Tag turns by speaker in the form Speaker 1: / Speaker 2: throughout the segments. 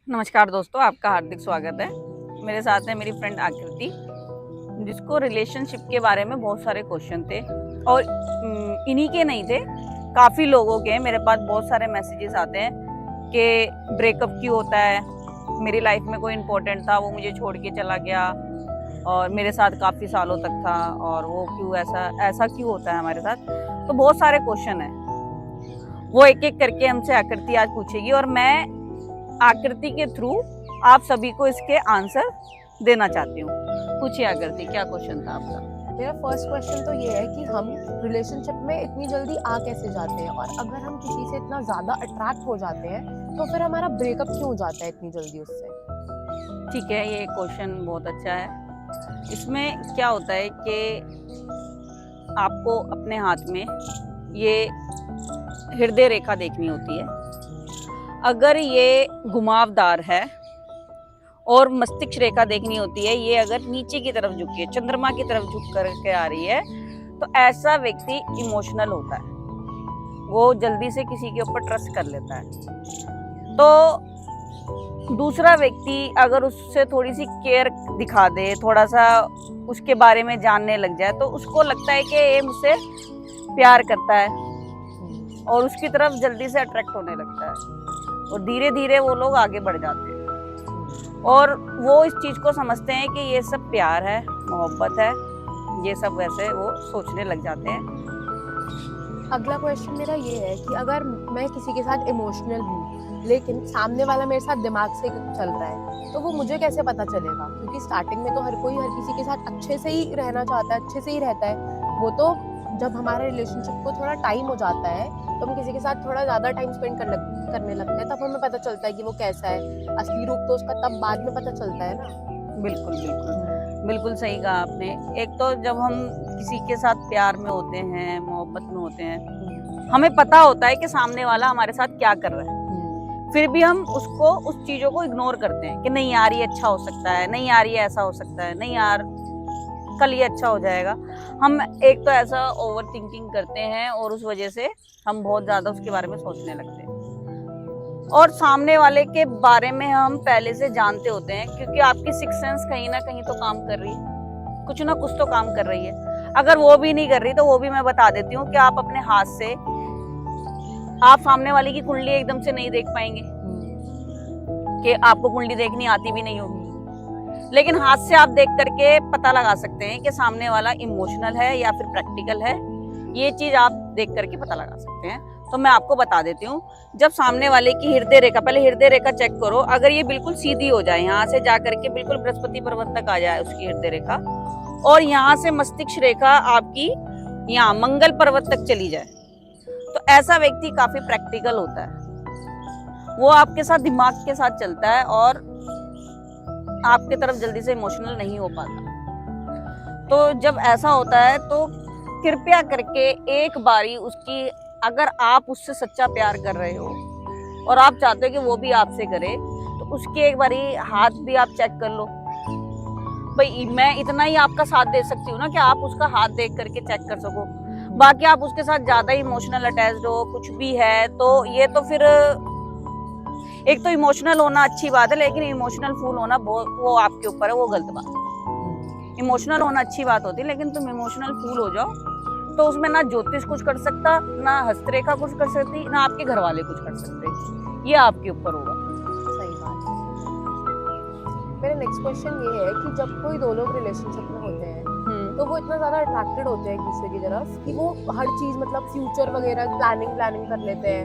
Speaker 1: नमस्कार दोस्तों, आपका हार्दिक स्वागत है। मेरे साथ है मेरी फ्रेंड आकृति, जिसको रिलेशनशिप के बारे में बहुत सारे क्वेश्चन थे और इन्हीं के नहीं थे, काफ़ी लोगों के। मेरे पास बहुत सारे मैसेजेस आते हैं कि ब्रेकअप क्यों होता है, मेरी लाइफ में कोई इम्पोर्टेंट था वो मुझे छोड़ के चला गया और मेरे साथ काफ़ी सालों तक था और वो क्यों ऐसा ऐसा क्यों होता है हमारे साथ। तो बहुत सारे क्वेश्चन हैं, वो एक एक करके हमसे आकृति आज पूछेगी और मैं आकृति के थ्रू आप सभी को इसके आंसर देना चाहती हूँ। पूछिए आकृति, क्या क्वेश्चन था आपका?
Speaker 2: मेरा फर्स्ट क्वेश्चन तो ये है कि हम रिलेशनशिप में इतनी जल्दी आ कैसे जाते हैं, और अगर हम किसी से इतना ज़्यादा अट्रैक्ट हो जाते हैं तो फिर हमारा ब्रेकअप क्यों हो जाता है इतनी जल्दी उससे।
Speaker 1: ठीक है, ये क्वेश्चन बहुत अच्छा है। इसमें क्या होता है कि आपको अपने हाथ में ये हृदय रेखा देखनी होती है। अगर ये घुमावदार है और मस्तिष्क रेखा देखनी होती है, ये अगर नीचे की तरफ झुकी है, चंद्रमा की तरफ झुक करके आ रही है, तो ऐसा व्यक्ति इमोशनल होता है, वो जल्दी से किसी के ऊपर ट्रस्ट कर लेता है। तो दूसरा व्यक्ति अगर उससे थोड़ी सी केयर दिखा दे, थोड़ा सा उसके बारे में जानने लग जाए, तो उसको लगता है कि ये मुझसे प्यार करता है और उसकी तरफ जल्दी से अट्रैक्ट होने लगता है और धीरे धीरे वो लोग आगे बढ़ जाते हैं और वो इस चीज को समझते हैं कि ये सब प्यार है, मोहब्बत है, ये सब वैसे वो सोचने लग जाते हैं।
Speaker 2: अगला क्वेश्चन मेरा ये है कि अगर मैं किसी के साथ इमोशनल हूँ लेकिन सामने वाला मेरे साथ दिमाग से चल रहा है, तो वो मुझे कैसे पता चलेगा? क्योंकि स्टार्टिंग में तो हर कोई हर किसी के साथ अच्छे से ही रहना चाहता है, अच्छे से ही रहता है। वो तो जब हमारे रिलेशनशिप को थोड़ा टाइम हो जाता है तो हम किसी के साथ थोड़ा ज़्यादा टाइम स्पेंड करने लगते हैं, तब हमें पता चलता है कि वो कैसा है। असली रूप तो उसका तब बाद में पता चलता है ना।
Speaker 1: बिल्कुल बिल्कुल बिल्कुल सही कहा आपने। एक तो जब हम किसी के साथ प्यार में होते हैं, मोहब्बत में होते हैं, हमें पता होता है कि सामने वाला हमारे साथ क्या कर रहा है, फिर भी हम उसको उस चीजों को इग्नोर करते हैं कि नहीं यार ये अच्छा हो सकता है, नहीं यार ये ऐसा हो सकता है, नहीं यार कल ये अच्छा हो जाएगा। हम एक तो ऐसा ओवर थिंकिंग करते हैं और उस वजह से हम बहुत ज्यादा उसके बारे में सोचने लगते हैं और सामने वाले के बारे में हम पहले से जानते होते हैं, क्योंकि आपकी सिक्स सेंस कहीं ना कहीं तो काम कर रही है, कुछ ना कुछ तो काम कर रही है। अगर वो भी नहीं कर रही तो वो भी मैं बता देती हूँ कि आप अपने हाथ से आप सामने वाले की कुंडली एकदम से नहीं देख पाएंगे कि आपको कुंडली देखनी आती भी नहीं होगी, लेकिन हाथ से आप देख करके पता लगा सकते हैं कि सामने वाला इमोशनल है या फिर प्रैक्टिकल है। ये चीज आप देख करके पता लगा सकते हैं। तो मैं आपको बता देती हूँ, जब सामने वाले की हृदय रेखा, पहले हृदय रेखा चेक करो, अगर ये बिल्कुल सीधी हो जाए, यहाँ से जा करके बिल्कुल बृहस्पति पर्वत तक आ जाए उसकी हृदय रेखा, और यहाँ से मस्तिष्क रेखा आपकी यहाँ मंगल पर्वत तक चली जाए, तो ऐसा व्यक्ति काफी प्रैक्टिकल होता है। वो आपके साथ दिमाग के साथ चलता है और आपके तरफ जल्दी से इमोशनल नहीं हो पाता। तो जब ऐसा होता है तो कृपया करके एक बारी उसकी, अगर आप उससे सच्चा प्यार कर रहे हो और आप चाहते हो कि वो भी आपसे करे, तो उसके एक बारी हाथ भी आप चेक कर लो। भाई मैं इतना ही आपका साथ दे सकती हूँ ना कि आप उसका हाथ देख करके चेक कर सको। बाकी आप उसके साथ ज्यादा इमोशनल अटैच्ड हो, कुछ भी है, तो ये तो फिर एक तो इमोशनल होना अच्छी बात है, लेकिन इमोशनल फूल होना वो आपके ऊपर है, वो गलत बात है। इमोशनल होना अच्छी बात होती है, लेकिन तुम इमोशनल फूल हो जाओ तो उसमें ना ज्योतिष कुछ कर सकता, ना हस्तरेखा कुछ कर सकती, ना आपके घर वाले कुछ कर सकते। ये आपके ऊपर होगा।
Speaker 2: सही बात है। मेरा नेक्स्ट क्वेश्चन ये है कि जब कोई दो लोग रिलेशनशिप में होते हैं तो वो इतना ज्यादा अट्रैक्टेड होते हैं एक दूसरे की तरफ कि वो हर चीज, मतलब फ्यूचर वगैरह प्लानिंग कर लेते हैं,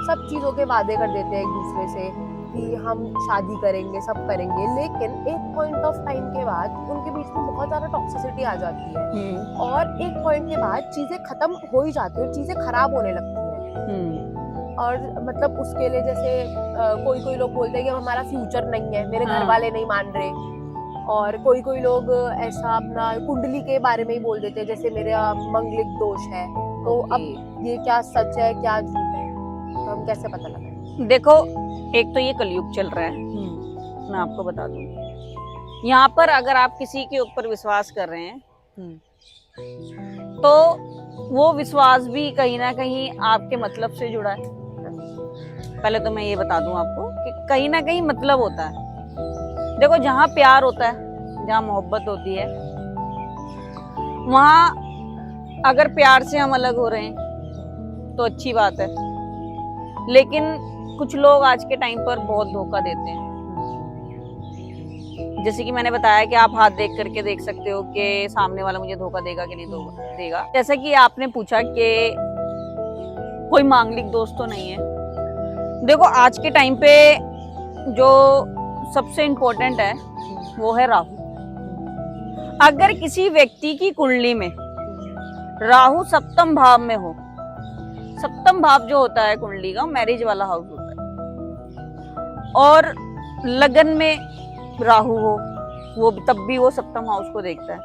Speaker 2: सब चीजों के वादे कर देते हैं एक दूसरे से कि हम शादी करेंगे, सब करेंगे। लेकिन एक पॉइंट ऑफ टाइम के बाद उनके बीच में बहुत ज्यादा टॉक्सिसिटी आ जाती है और एक पॉइंट के बाद चीजें खत्म हो ही जाती है और चीजें खराब होने लगती हैं। और मतलब उसके लिए जैसे कोई लोग बोलते हैं कि अब हमारा फ्यूचर नहीं है, मेरे घर वाले नहीं मान रहे, और कोई लोग ऐसा अपना कुंडली के बारे में ही बोल देते हैं, जैसे मेरा मंगलिक दोष है, तो अब ये क्या सच है क्या झूठ है, तो हम कैसे पता लगाएं?
Speaker 1: देखो, एक तो ये कलयुग चल रहा है, मैं आपको बता दूं। यहाँ पर अगर आप किसी के ऊपर विश्वास कर रहे हैं तो वो विश्वास भी कहीं ना कहीं आपके मतलब से जुड़ा है। पहले तो मैं ये बता दूं आपको कि कहीं ना कहीं मतलब होता है। देखो, जहाँ प्यार होता है, जहाँ मोहब्बत होती है, वहाँ अगर प्यार से हम अलग हो रहे हैं तो अच्छी बात है। लेकिन कुछ लोग आज के टाइम पर बहुत धोखा देते हैं। जैसे कि मैंने बताया कि आप हाथ देख करके देख सकते हो कि सामने वाला मुझे धोखा देगा कि नहीं देगा। जैसा कि आपने पूछा कि कोई मांगलिक दोस्त तो नहीं है। देखो, आज के टाइम पे जो सबसे इम्पोर्टेंट है वो है राहु। अगर किसी व्यक्ति की कुंडली में राहु सप्तम भाव में हो, सप्तम भाव जो होता है कुंडली का, मैरिज वाला हाउस होता है, और लगन में राहु हो, वो तब भी वो सप्तम हाउस को देखता है।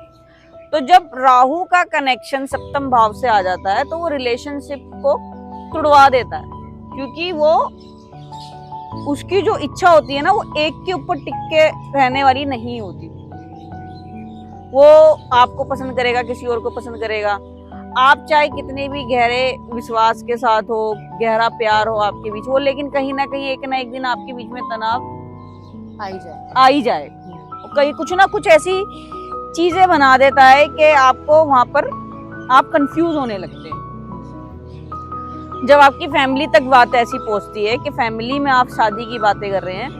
Speaker 1: तो जब राहु का कनेक्शन सप्तम भाव से आ जाता है तो वो रिलेशनशिप को तुड़वा देता है, क्योंकि वो उसकी जो इच्छा होती है ना, वो एक के ऊपर टिक के रहने वाली नहीं होती। वो आपको पसंद करेगा, किसी और को पसंद करेगा। आप चाहे कितने भी गहरे विश्वास के साथ हो, गहरा प्यार हो आपके बीच, वो लेकिन कहीं ना एक दिन आपके बीच में तनाव आ ही जाए। कहीं कुछ ना कुछ ऐसी चीजें बना देता है कि आपको वहां पर आप कंफ्यूज होने लगते हैं। जब आपकी फैमिली तक बात ऐसी पहुंचती है कि फैमिली में आप शादी की बातें कर रहे हैं,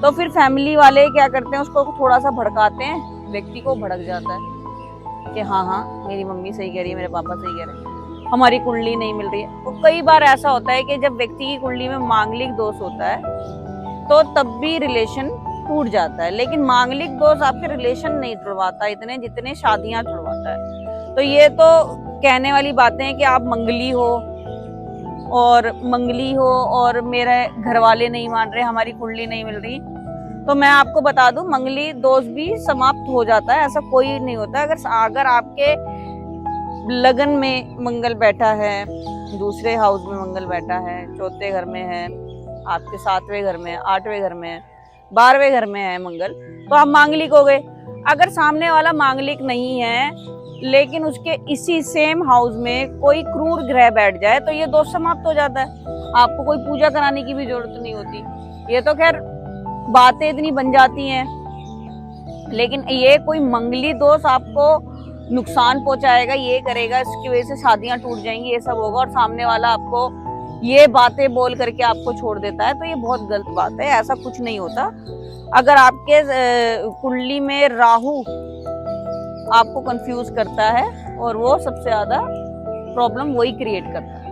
Speaker 1: तो फिर फैमिली वाले क्या करते हैं, उसको थोड़ा सा भड़काते हैं, व्यक्ति को भड़क जाता है कि हाँ मेरी मम्मी सही कह रही है, मेरे पापा सही कह रहे हैं, हमारी कुंडली नहीं मिल रही है। तो कई बार ऐसा होता है कि जब व्यक्ति की कुंडली में मांगलिक दोष होता है तो तब भी रिलेशन टूट जाता है। लेकिन मांगलिक दोष आपके रिलेशन नहीं तोड़वाता इतने जितने शादियां तोड़वाता है। तो ये तो कहने वाली बातें हैं कि आप मंगली हो और मेरे घर वाले नहीं मान रहे, हमारी कुंडली नहीं मिल रही। तो मैं आपको बता दूं, मंगली दोष भी समाप्त हो जाता है, ऐसा कोई नहीं होता। अगर आपके लगन में मंगल बैठा है, दूसरे हाउस में मंगल बैठा है, चौथे घर में है, आपके 7वें घर में, 8वें घर में, 12वें घर में है मंगल, तो आप मांगलिक हो गए। अगर सामने वाला मांगलिक नहीं है लेकिन उसके इसी सेम हाउस में कोई क्रूर ग्रह बैठ जाए तो ये दोष समाप्त हो जाता है। आपको कोई पूजा कराने की भी जरूरत नहीं होती। ये तो खैर बातें इतनी बन जाती हैं, लेकिन ये कोई मंगली दोष आपको नुकसान पहुंचाएगा, ये करेगा, इसकी वजह से शादियां टूट जाएंगी, ये सब होगा, और सामने वाला आपको ये बातें बोल करके आपको छोड़ देता है, तो ये बहुत गलत बात है। ऐसा कुछ नहीं होता। अगर आपके कुंडली में राहु आपको कंफ्यूज करता है, और वो सबसे ज्यादा प्रॉब्लम वही क्रिएट करता है।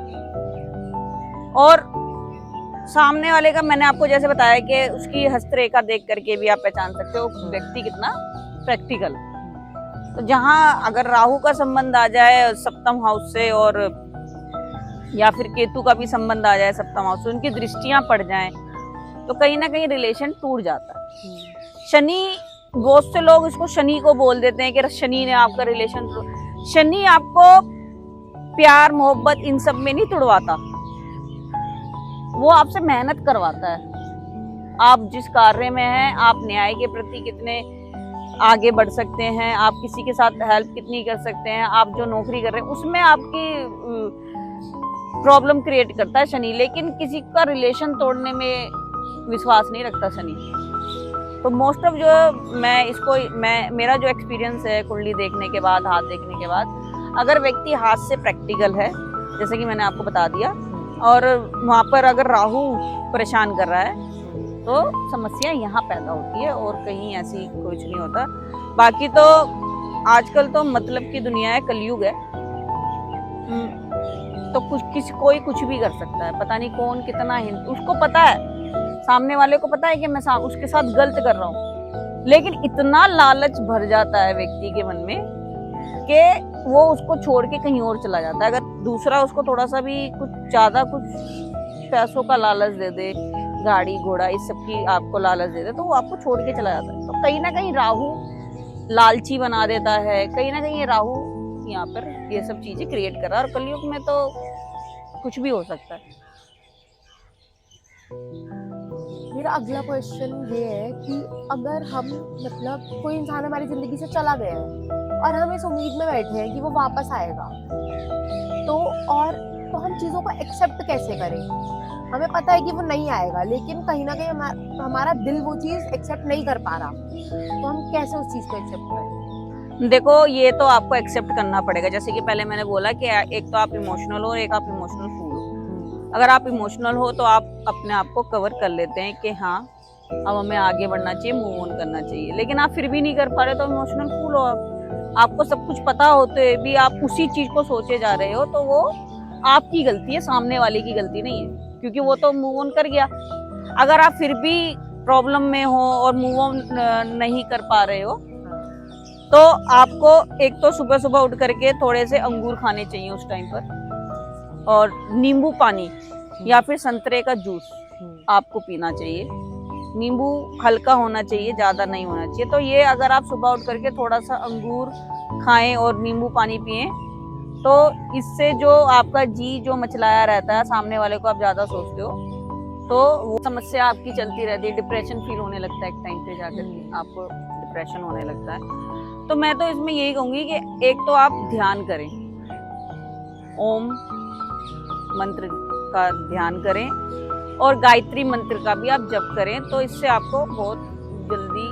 Speaker 1: और सामने वाले का मैंने आपको जैसे बताया कि उसकी हस्तरेखा देख करके भी आप पहचान सकते हो व्यक्ति कितना प्रैक्टिकल। तो जहां अगर राहु का संबंध आ जाए सप्तम हाउस से, और या फिर केतु का भी संबंध आ जाए सप्तम हाउस से, उनकी दृष्टियां पड़ जाएं, तो कहीं ना कहीं रिलेशन टूट जाता है। शनि, बहुत से लोग इसको शनि को बोल देते हैं कि शनि ने आपका रिलेशन, शनि आपको प्यार मोहब्बत इन सब में नहीं तुड़वाता, वो आपसे मेहनत करवाता है। आप जिस कार्य में हैं, आप न्याय के प्रति कितने आगे बढ़ सकते हैं, आप किसी के साथ हेल्प कितनी कर सकते हैं, आप जो नौकरी कर रहे हैं उसमें आपकी प्रॉब्लम क्रिएट करता है शनि। लेकिन किसी का रिलेशन तोड़ने में विश्वास नहीं रखता शनि। तो मोस्ट ऑफ जो मेरा जो एक्सपीरियंस है कुंडली देखने के बाद, हाथ देखने के बाद, अगर व्यक्ति हाथ से प्रैक्टिकल है, जैसे कि मैंने आपको बता दिया, और वहां पर अगर राहु परेशान कर रहा है, तो समस्या यहाँ पैदा होती है, और कहीं ऐसी कुछ नहीं होता। बाकी तो आजकल तो मतलब की दुनिया है, कलयुग है, तो कोई कुछ भी कर सकता है। पता नहीं कौन कितना उसको पता है, सामने वाले को पता है कि मैं उसके साथ गलत कर रहा हूँ, लेकिन इतना लालच भर जाता है व्यक्ति के मन में कि वो उसको छोड़ के कहीं और चला जाता है। अगर दूसरा उसको थोड़ा सा भी कुछ ज्यादा कुछ पैसों का लालच दे दे, गाड़ी घोड़ा इस सब की आपको लालच दे दे, तो वो आपको छोड़ के चला जाता है। तो कहीं ना कहीं राहु लालची बना देता है, कहीं ना कहीं ये राहु यहाँ पर ये सब चीजें क्रिएट कर रहा है। और कलयुग में तो कुछ भी हो सकता है।
Speaker 2: मेरा अगला क्वेश्चन ये है कि अगर हम मतलब कोई इंसान हमारी जिंदगी से चला गया है और हम इस उम्मीद में बैठे हैं कि वो वापस आएगा, तो हम चीजों को एक्सेप्ट कैसे करें? हमें पता है कि वो नहीं आएगा, लेकिन कहीं ना कहीं हमारा दिल वो चीज एक्सेप्ट नहीं कर पा रहा, तो हम कैसे उस चीज को एक्सेप्ट करें?
Speaker 1: देखो, ये तो आपको एक्सेप्ट करना पड़ेगा। जैसे कि पहले मैंने बोला कि एक तो आप इमोशनल हो और एक आप इमोशनल फूल हो। अगर आप इमोशनल हो तो आप अपने आप को कवर कर लेते हैं कि हाँ अब हमें आगे बढ़ना चाहिए, मूव ऑन करना चाहिए। लेकिन आप फिर भी नहीं कर पा रहे तो इमोशनल फूल हो आपको सब कुछ पता होते हुए भी आप उसी चीज को सोचे जा रहे हो, तो वो आपकी गलती है, सामने वाले की गलती नहीं है, क्योंकि वो तो मूव ऑन कर गया। अगर आप फिर भी प्रॉब्लम में हो और मूव ऑन नहीं कर पा रहे हो, तो आपको एक तो सुबह सुबह उठ करके थोड़े से अंगूर खाने चाहिए उस टाइम पर, और नींबू पानी या फिर संतरे का जूस आपको पीना चाहिए। नींबू हल्का होना चाहिए, ज्यादा नहीं होना चाहिए। तो ये अगर आप सुबह उठ करके थोड़ा सा अंगूर खाएं और नींबू पानी पिएं, तो इससे जो आपका जी जो मचलाया रहता है, सामने वाले को आप ज्यादा सोचते हो, तो वो समस्या आपकी चलती रहती है। डिप्रेशन फील होने लगता है एक टाइम पे जाकर के, आपको डिप्रेशन होने लगता है। तो मैं तो इसमें यही कहूंगी कि एक तो आप ध्यान करें, ओम मंत्र का ध्यान करें और गायत्री मंत्र का भी आप जप करें, तो इससे आपको बहुत जल्दी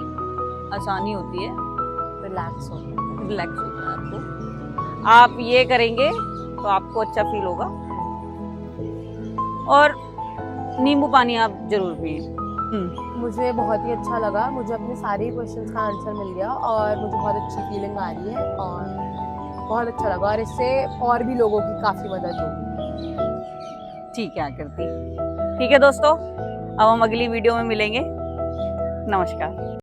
Speaker 1: आसानी होती है,
Speaker 2: रिलैक्स होता
Speaker 1: है आपको। आप ये करेंगे तो आपको अच्छा फील होगा। और नींबू पानी आप जरूर पिए।
Speaker 2: मुझे बहुत ही अच्छा लगा, मुझे अपने सारे क्वेश्चंस का आंसर मिल गया और मुझे बहुत अच्छी फीलिंग आ रही है और बहुत अच्छा लगा, और इससे और भी लोगों की काफी मदद होगी।
Speaker 1: ठीक है आकृति, ठीक है दोस्तों, अब हम अगली वीडियो में मिलेंगे। नमस्कार।